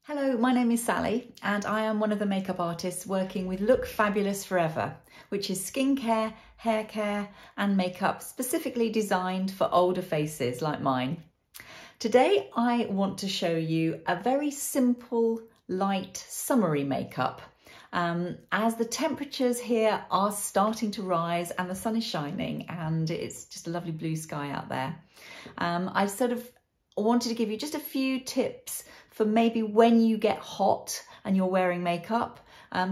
Hello, my name is Sally and I am one of the makeup artists working with Look Fabulous Forever, which is skincare, hair care and makeup specifically designed for older faces like mine. Today I want to show you a very simple, light, summery makeup. As the temperatures here are starting to rise and the sun is shining and it's just a lovely blue sky out there, I wanted to give you just a few tips for maybe when you get hot and you're wearing makeup,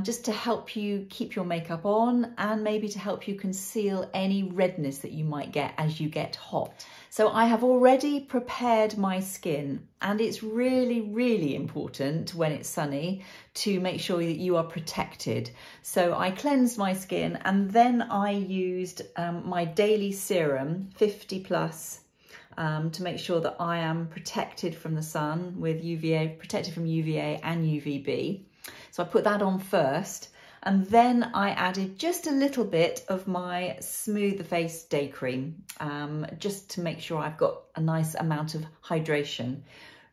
just to help you keep your makeup on and maybe to help you conceal any redness that you might get as you get hot. So I have already prepared my skin, and it's really, really important when it's sunny to make sure that you are protected. So I cleansed my skin and then I used my daily serum, 50 plus, to make sure that I am protected from the sun with UVA, protected from UVA and UVB. So I put that on first, and then I added just a little bit of my Smooth the Face Day Cream, just to make sure I've got a nice amount of hydration.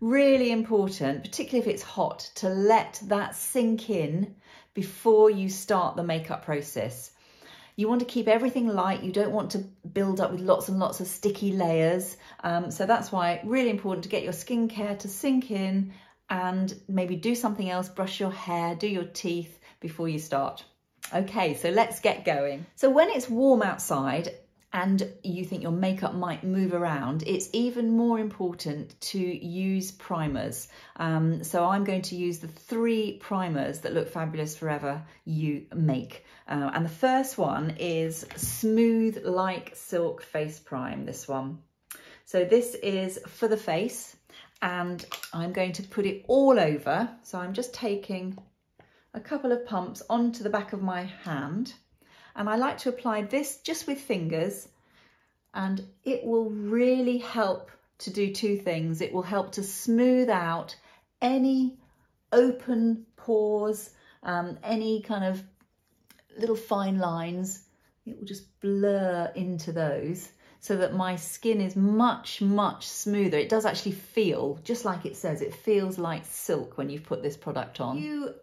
Really important, particularly if it's hot, to let that sink in before you start the makeup process. You want to keep everything light. You don't want to build up with lots and lots of sticky layers. So that's why really important to get your skincare to sink in and maybe do something else, brush your hair, do your teeth before you start. Okay, so let's get going. So when it's warm outside and you think your makeup might move around, it's even more important to use primers. So I'm going to use the 3 primers that Look Fabulous Forever you make. And the first one is Smooth Like Silk Face Prime, this one. So this is for the face and I'm going to put it all over. So I'm just taking a couple of pumps onto the back of my hand, and I like to apply this just with fingers, and it will really help to do 2 things. It will help to smooth out any open pores, any kind of little fine lines. It will just blur into those so that my skin is much, much smoother. It does actually feel, just like it says, it feels like silk when you've put this product on. You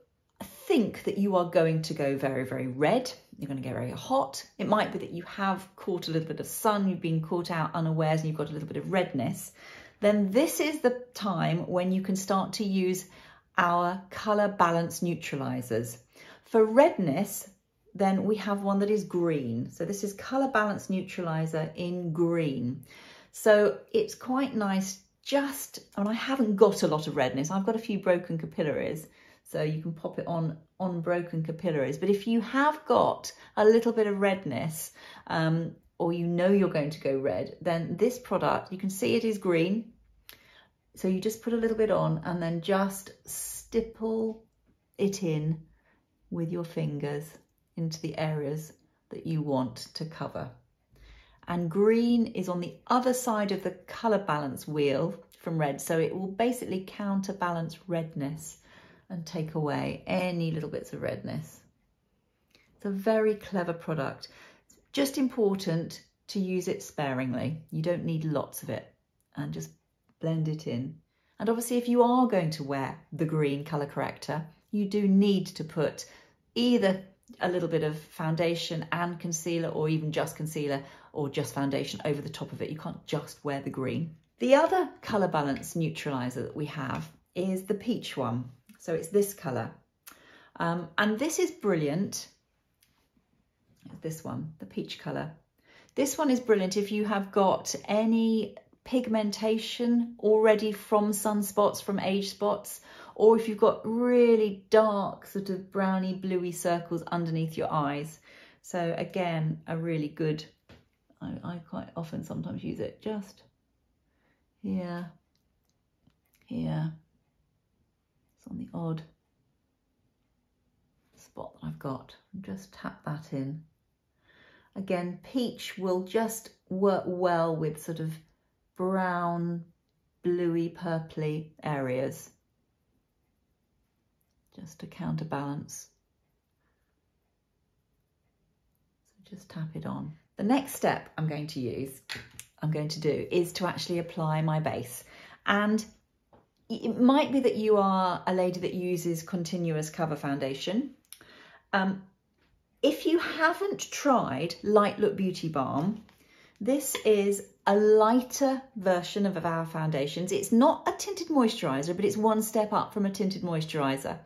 think that you are going to go very, very red, you're going to get very hot. It might be that you have caught a little bit of sun, you've been caught out unawares and you've got a little bit of redness. Then this is the time when you can start to use our colour balance neutralizers. For redness, then we have one that is green. So this is Colour Balance Neutralizer in green. So it's quite nice and I haven't got a lot of redness. I've got a few broken capillaries, so you can pop it on broken capillaries. But if you have got a little bit of redness, or you know you're going to go red, then this product, you can see it is green. So you just put a little bit on and then just stipple it in with your fingers into the areas that you want to cover. And green is on the other side of the colour balance wheel from red, so it will basically counterbalance redness and take away any little bits of redness. It's a very clever product. It's just important to use it sparingly. You don't need lots of it, and just blend it in. And obviously if you are going to wear the green colour corrector, you do need to put either a little bit of foundation and concealer, or even just concealer or just foundation over the top of it. You can't just wear the green. The other colour balance neutralizer that we have is the peach one. So it's this colour. And this is brilliant. This one, the peach colour. This one is brilliant if you have got any pigmentation already from sunspots, from age spots, or if you've got really dark sort of browny bluey circles underneath your eyes. So again, a really good, I quite often sometimes use it just here, here. It's on the odd spot that I've got. Just tap that in. Again, peach will just work well with sort of brown, bluey, purpley areas, just to counterbalance. So just tap it on. The next step I'm going to do is to actually apply my base. And it might be that you are a lady that uses continuous cover foundation. If you haven't tried Look Beauty Balm, this is a lighter version of our foundations. It's not a tinted moisturiser, but it's one step up from a tinted moisturiser.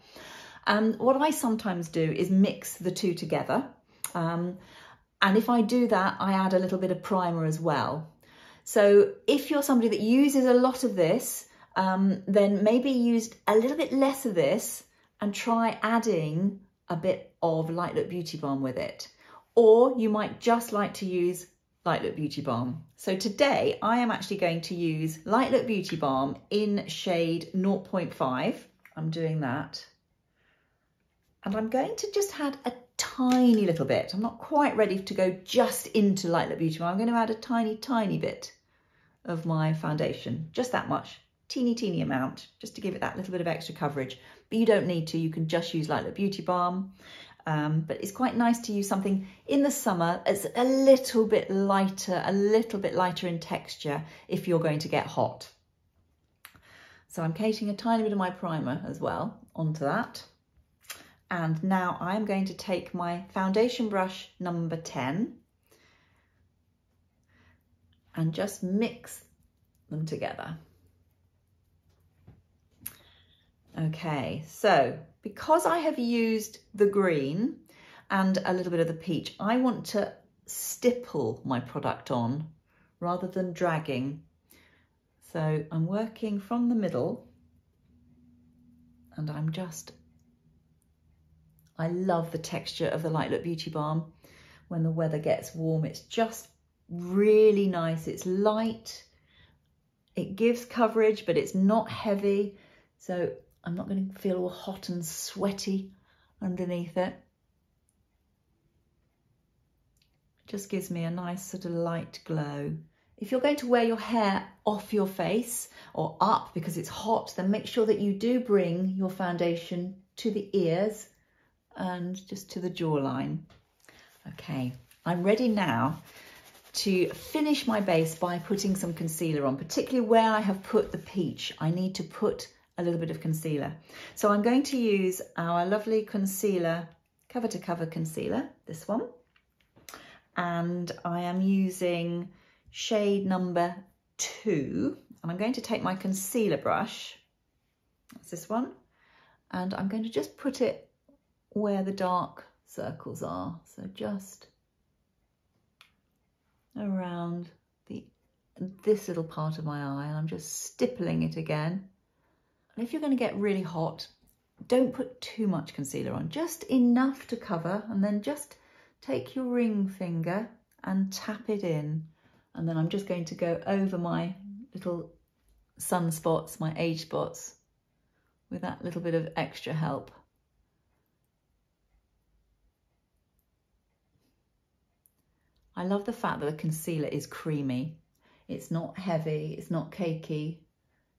What I sometimes do is mix the two together. And if I do that, I add a little bit of primer as well. So if you're somebody that uses a lot of this, then maybe use a little bit less of this and try adding a bit of Look Beauty Balm with it. Or you might just like to use Look Beauty Balm. So today I am actually going to use Look Beauty Balm in shade 0.5. I'm doing that. And I'm going to just add a tiny little bit. I'm not quite ready to go just into Look Beauty Balm. I'm going to add a tiny bit of my foundation, just that much, teeny amount, just to give it that little bit of extra coverage. But you don't need to, you can just use Look Beauty Balm. But it's quite nice to use something in the summer that's a little bit lighter in texture if you're going to get hot. So I'm coating a tiny bit of my primer as well onto that. And now I'm going to take my foundation brush number 10 and just mix them together. Okay, so because I have used the green and a little bit of the peach, I want to stipple my product on rather than dragging. So I'm working from the middle and I love the texture of the Look Beauty Balm. When the weather gets warm, it's just really nice. It's light, it gives coverage, but it's not heavy. So I'm not going to feel all hot and sweaty underneath it. It just gives me a nice sort of light glow. If you're going to wear your hair off your face or up because it's hot, then make sure that you do bring your foundation to the ears and just to the jawline. Okay, I'm ready now to finish my base by putting some concealer on, particularly where I have put the peach. I need to put a little bit of concealer. So I'm going to use our lovely concealer, Cover to Cover concealer, this one. And I am using shade number 2. And I'm going to take my concealer brush, that's this one, and I'm going to just put it where the dark circles are. So just around this little part of my eye, and I'm just stippling it again. And if you're going to get really hot, don't put too much concealer on, just enough to cover, and then just take your ring finger and tap it in. And then I'm just going to go over my little sunspots, my age spots, with that little bit of extra help. I love the fact that the concealer is creamy. It's not heavy, it's not cakey,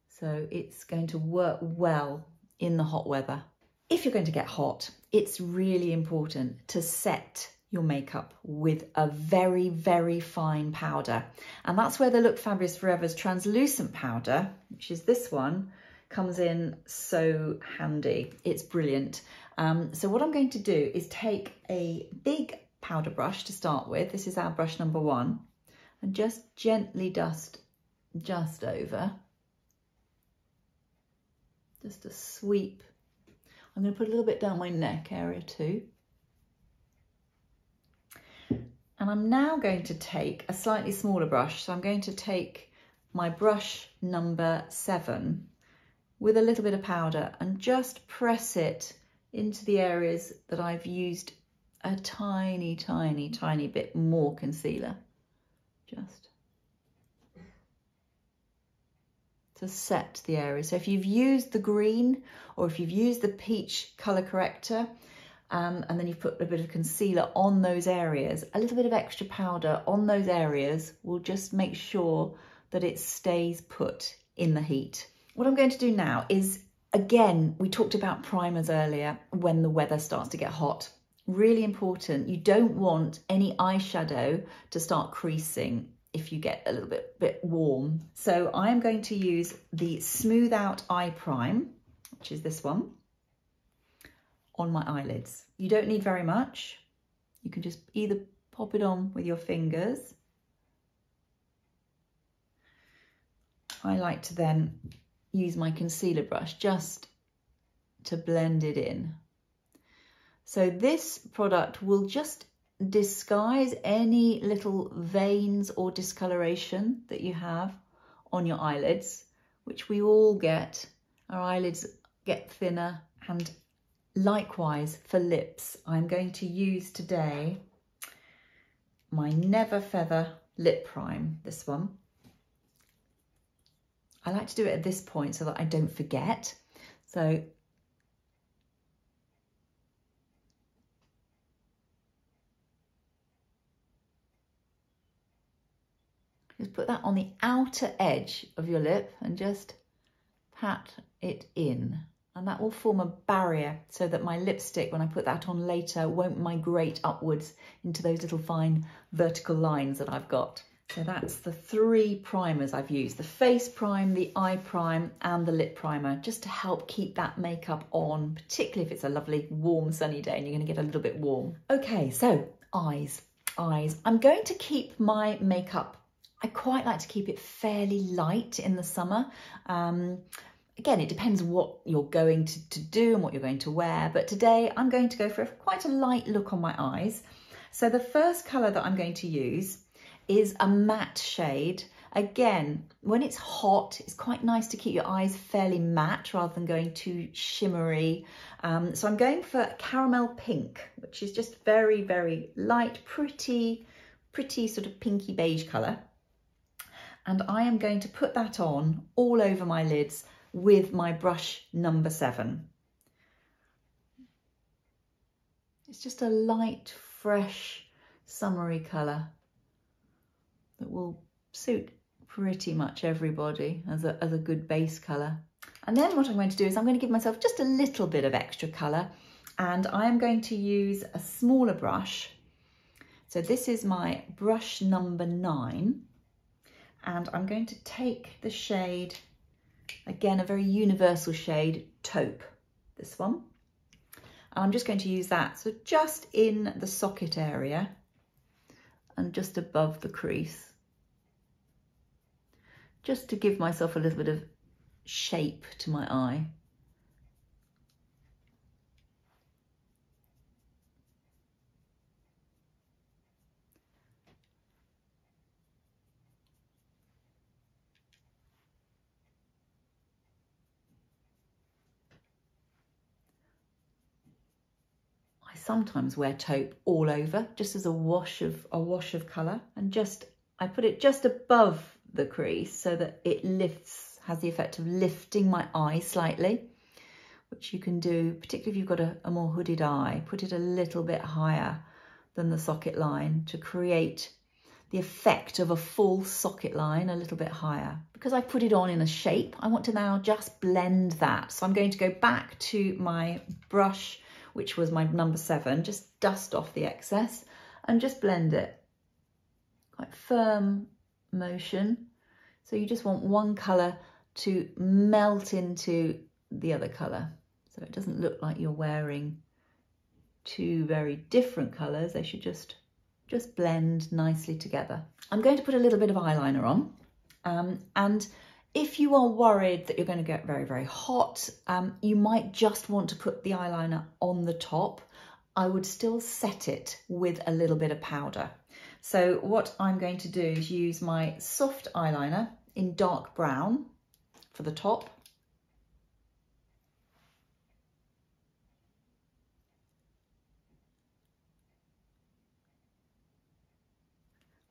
so it's going to work well in the hot weather. If you're going to get hot, it's really important to set your makeup with a very fine powder. And that's where the Look Fabulous Forever's translucent powder, which is this one, comes in so handy. It's brilliant. So what I'm going to do is take a big powder brush to start with. This is our brush number 1, and just gently dust just over. Just a sweep. I'm going to put a little bit down my neck area too. And I'm now going to take a slightly smaller brush. So I'm going to take my brush number 7 with a little bit of powder and just press it into the areas that I've used a tiny bit more concealer. Just to set the area. So if you've used the green or if you've used the peach colour corrector, and then you've put a bit of concealer on those areas, a little bit of extra powder on those areas will just make sure that it stays put in the heat. What I'm going to do now is, again, we talked about primers earlier when the weather starts to get hot. Really important, you don't want any eyeshadow to start creasing. if you get a little bit warm. So I'm going to use the Smooth Out Eye Prime, which is this one, on my eyelids. You don't need very much. You can just either pop it on with your fingers. I like to then use my concealer brush just to blend it in. So this product will just disguise any little veins or discoloration that you have on your eyelids, which we all get. Our eyelids get thinner, and likewise for lips. I'm going to use today my Never Feather Lip Prime, this one. I like to do it at this point so that I don't forget. So just put that on the outer edge of your lip and just pat it in. And that will form a barrier so that my lipstick, when I put that on later, won't migrate upwards into those little fine vertical lines that I've got. So that's the 3 primers I've used: the face prime, the eye prime, and the lip primer, just to help keep that makeup on, particularly if it's a lovely warm sunny day and you're going to get a little bit warm. Okay, so eyes. I'm going to keep my makeup, I quite like to keep it fairly light in the summer. Again, it depends what you're going to do and what you're going to wear, but today I'm going to go for quite a light look on my eyes. So the first colour that I'm going to use is a matte shade. Again, when it's hot, it's quite nice to keep your eyes fairly matte rather than going too shimmery. So I'm going for Caramel Pink, which is just very, very light, pretty sort of pinky beige colour. And I am going to put that on all over my lids with my brush number 7. It's just a light, fresh, summery colour that will suit pretty much everybody as a good base colour. And then what I'm going to do is I'm going to give myself just a little bit of extra colour, and I am going to use a smaller brush. So this is my brush number 9, and I'm going to take the shade, again a very universal shade, Taupe, this one. And I'm just going to use that, so just in the socket area and just above the crease, just to give myself a little bit of shape to my eye. I sometimes wear taupe all over, just as a wash of colour, and just I put it just above the crease so that it lifts, has the effect of lifting my eye slightly, which you can do particularly if you've got a more hooded eye. Put it a little bit higher than the socket line to create the effect of a full socket line, a little bit higher. Because I put it on in a shape, I want to now just blend that. So I'm going to go back to my brush, which was my number 7, just dust off the excess and just blend it. Quite firm motion. So you just want one colour to melt into the other colour. So it doesn't look like you're wearing 2 very different colours. They should just blend nicely together. I'm going to put a little bit of eyeliner on. And if you are worried that you're going to get very, very hot, you might just want to put the eyeliner on the top. I would still set it with a little bit of powder. So what I'm going to do is use my soft eyeliner in dark brown for the top.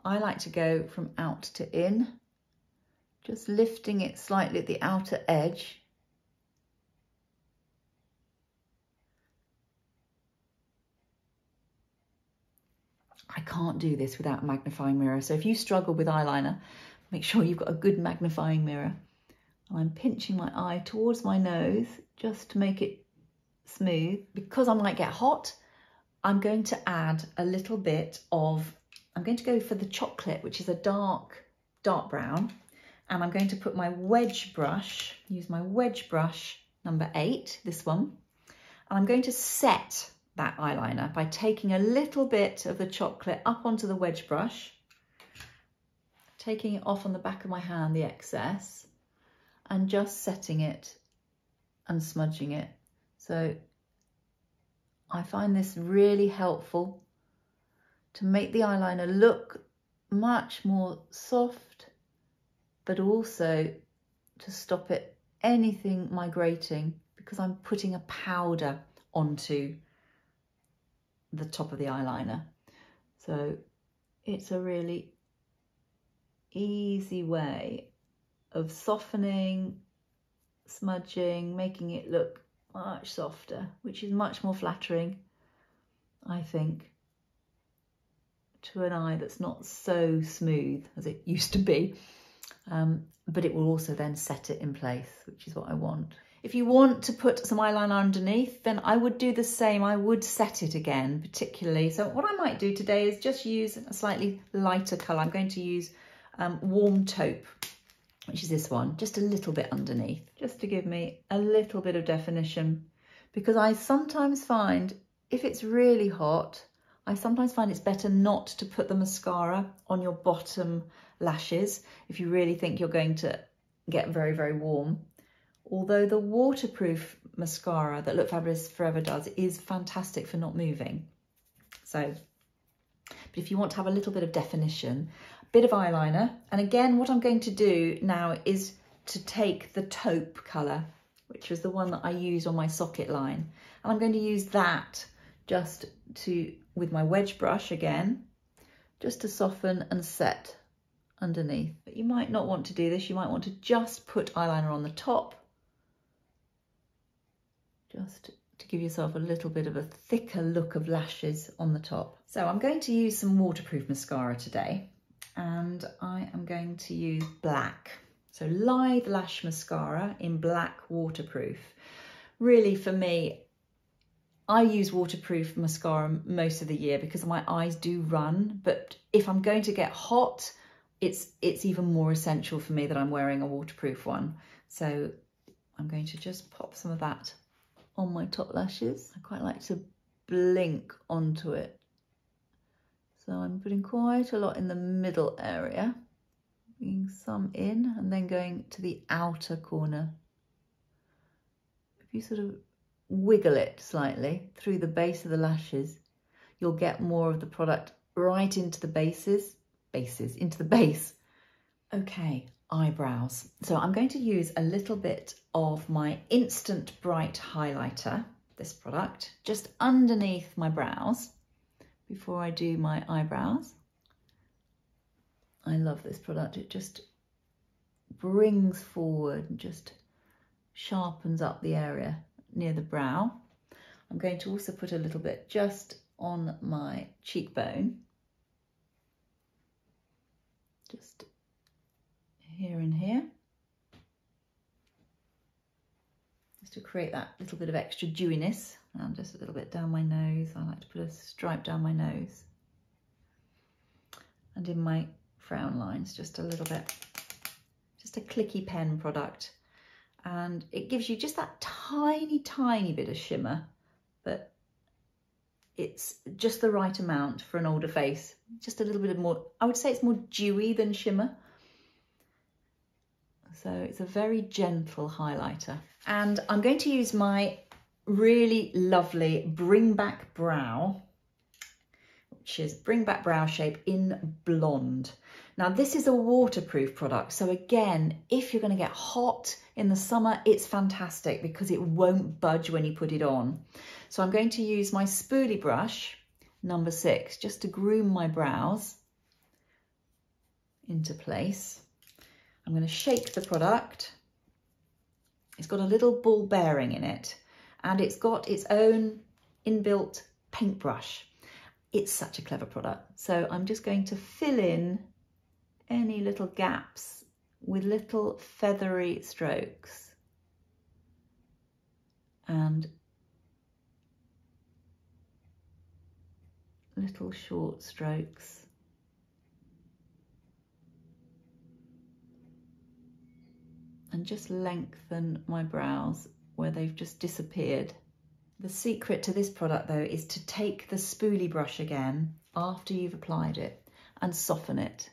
I like to go from out to in, just lifting it slightly at the outer edge. I can't do this without a magnifying mirror, so if you struggle with eyeliner, make sure you've got a good magnifying mirror. I'm pinching my eye towards my nose just to make it smooth. Because I might get hot, I'm going to add a little bit of I'm going to go for the chocolate, which is a dark brown. And I'm going to put my wedge brush, use my wedge brush number 8, this one. And I'm going to set that eyeliner by taking a little bit of the chocolate up onto the wedge brush, taking it off on the back of my hand, the excess, and just setting it and smudging it. So I find this really helpful to make the eyeliner look much more soft, but also to stop it anything migrating, because I'm putting a powder onto the top of the eyeliner. So it's a really easy way of softening, smudging, making it look much softer, which is much more flattering, I think, to an eye that's not so smooth as it used to be. But it will also then set it in place, which is what I want. If you want to put some eyeliner underneath, then I would do the same. I would set it again, particularly. So what I might do today is just use a slightly lighter colour. I'm going to use Warm Taupe, which is this one, just a little bit underneath, just to give me a little bit of definition. Because I sometimes find, if it's really hot, I sometimes find it's better not to put the mascara on your bottom lashes if you really think you're going to get very, very warm. Although the waterproof mascara that Look Fabulous Forever does is fantastic for not moving. So, but if you want to have a little bit of definition, a bit of eyeliner. And again, what I'm going to do now is to take the taupe colour, which was the one that I used on my socket line. And I'm going to use that just to, with my wedge brush again, just to soften and set underneath. But you might not want to do this. You might want to just put eyeliner on the top, just to give yourself a little bit of a thicker look of lashes on the top. So I'm going to use some waterproof mascara today, and I am going to use black. So Lithe Lash Mascara in black waterproof. Really, for me, I use waterproof mascara most of the year because my eyes do run, but if I'm going to get hot, it's even more essential for me that I'm wearing a waterproof one. So I'm going to just pop some of that on my top lashes. I quite like to blink onto it. So I'm putting quite a lot in the middle area, bringing some in and then going to the outer corner. If you sort of wiggle it slightly through the base of the lashes, you'll get more of the product right into the into the base. Okay, eyebrows. So I'm going to use a little bit of my Instant Bright highlighter, this product, just underneath my brows before I do my eyebrows. I love this product. It just brings forward and just sharpens up the area near the brow. I'm going to also put a little bit just on my cheekbone, just here and here, just to create that little bit of extra dewiness, and just a little bit down my nose. I like to put a stripe down my nose, and in my frown lines just a little bit, just a clicky pen product, and it gives you just that tiny bit of shimmer, but it's just the right amount for an older face. Just a little bit of more, I would say it's more dewy than shimmer. So it's a very gentle highlighter. And I'm going to use my really lovely Bring Back Brow, which is Bring Back Brow Shape in Blonde. Now this is a waterproof product. So again, if you're going to get hot in the summer, it's fantastic because it won't budge when you put it on. So I'm going to use my spoolie brush, number 6, just to groom my brows into place. I'm going to shake the product. It's got a little ball bearing in it, and it's got its own inbuilt paintbrush. It's such a clever product. So I'm just going to fill in any little gaps with little feathery strokes and little short strokes and just lengthen my brows where they've just disappeared. The secret to this product though is to take the spoolie brush again after you've applied it and soften it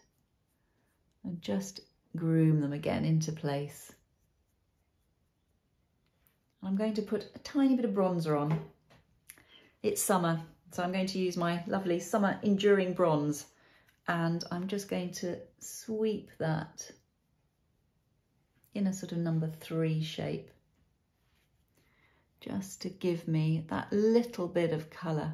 and just groom them again into place. I'm going to put a tiny bit of bronzer on. It's summer, so I'm going to use my lovely Summer Enduring Bronze, and I'm just going to sweep that in a sort of number 3 shape, just to give me that little bit of colour.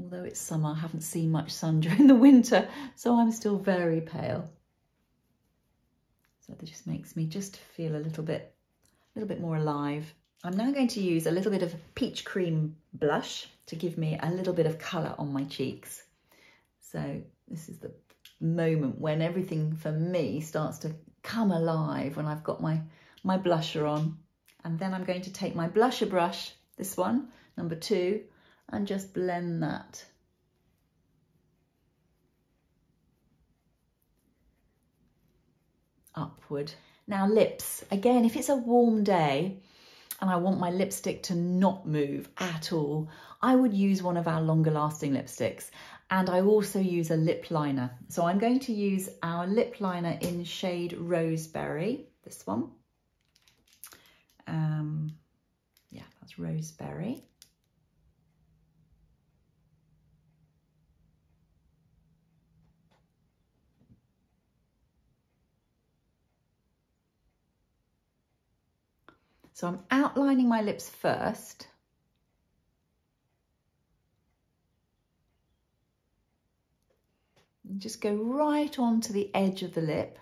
Although it's summer, I haven't seen much sun during the winter, so I'm still very pale. So that just makes me just feel a little bit more alive. I'm now going to use a little bit of peach cream blush to give me a little bit of colour on my cheeks. So this is the moment when everything for me starts to come alive, when I've got my blusher on. And then I'm going to take my blusher brush, this one, number 2, and just blend that. Upward. Now lips, again, if it's a warm day and I want my lipstick to not move at all, I would use one of our longer lasting lipsticks. And I also use a lip liner. So I'm going to use our lip liner in shade Roseberry, this one. Yeah, that's Roseberry. So I'm outlining my lips first. And just go right on to the edge of the lip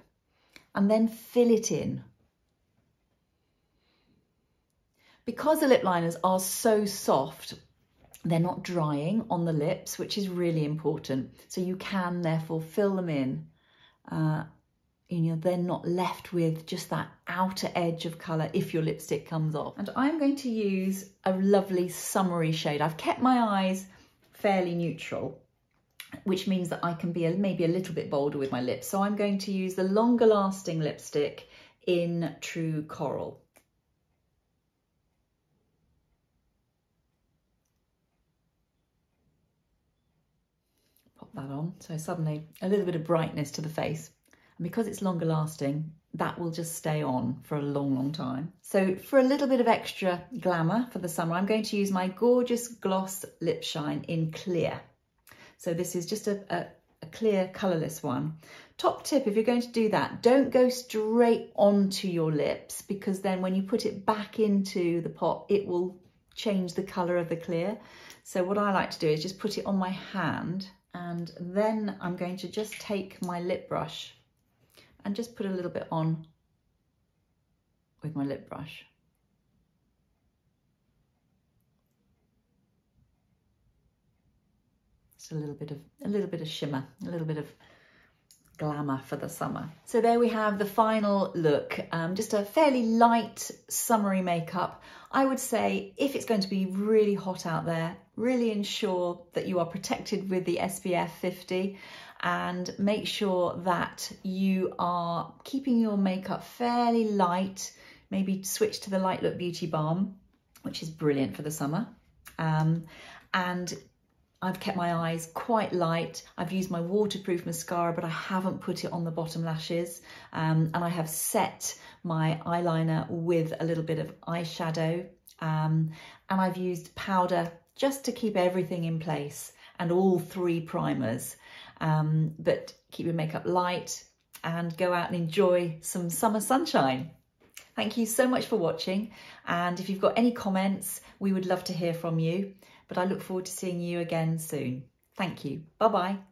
and then fill it in. Because the lip liners are so soft, they're not drying on the lips, which is really important. So you can therefore fill them in. You know, they're not left with just that outer edge of colour if your lipstick comes off. And I'm going to use a lovely summery shade. I've kept my eyes fairly neutral, which means that I can be maybe a little bit bolder with my lips. So I'm going to use the longer lasting lipstick in True Coral. Pop that on, so suddenly a little bit of brightness to the face. And because it's longer lasting, that will just stay on for a long, long time. So for a little bit of extra glamour for the summer, I'm going to use my gorgeous gloss lip shine in Clear. So this is just a clear, colourless one. Top tip, if you're going to do that, don't go straight onto your lips, because then when you put it back into the pot, it will change the colour of the clear. So what I like to do is just put it on my hand, and then I'm going to just take my lip brush and just put a little bit on with my lip brush. Just a little bit of shimmer, a little bit of glamour for the summer. So there we have the final look. Just a fairly light summery makeup. I would say if it's going to be really hot out there, really ensure that you are protected with the SPF 50. And make sure that you are keeping your makeup fairly light. Maybe switch to the Look Beauty Balm, which is brilliant for the summer. And I've kept my eyes quite light. I've used my waterproof mascara, but I haven't put it on the bottom lashes. And I have set my eyeliner with a little bit of eyeshadow. And I've used powder just to keep everything in place, and all 3 primers. But keep your makeup light and go out and enjoy some summer sunshine. Thank you so much for watching, and if you've got any comments, we would love to hear from you, but I look forward to seeing you again soon. Thank you. Bye bye.